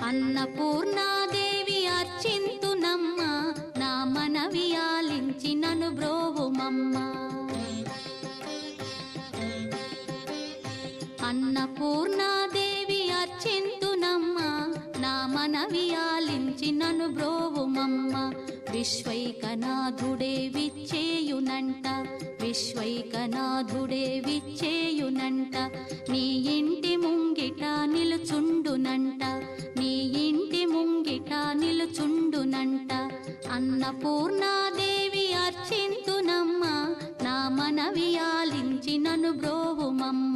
అన్నపూర్ణాదేవి అర్చింతునమ్మ, నా మనవి ఆలించి నను బ్రోవుమమ్మ. అన్నపూర్ణాదేవి అర్చింతునమ్మ, నా మనవి ఆలించి నను బ్రోవుమమ్మ. విశ్వైకనాథుడే విచ్చేయునంట, విశ్వైకనాథుడే విచ్చేయునంట. నీ ఇంటి ముంగిట నిలుచుండునంట, నీ ఇంటి ముంగిట నిలుచుండునంట. అన్నపూర్ణాదేవి అర్చింతునమ్మ, నా మనవి ఆలించి నను బ్రోవుమమ్మ.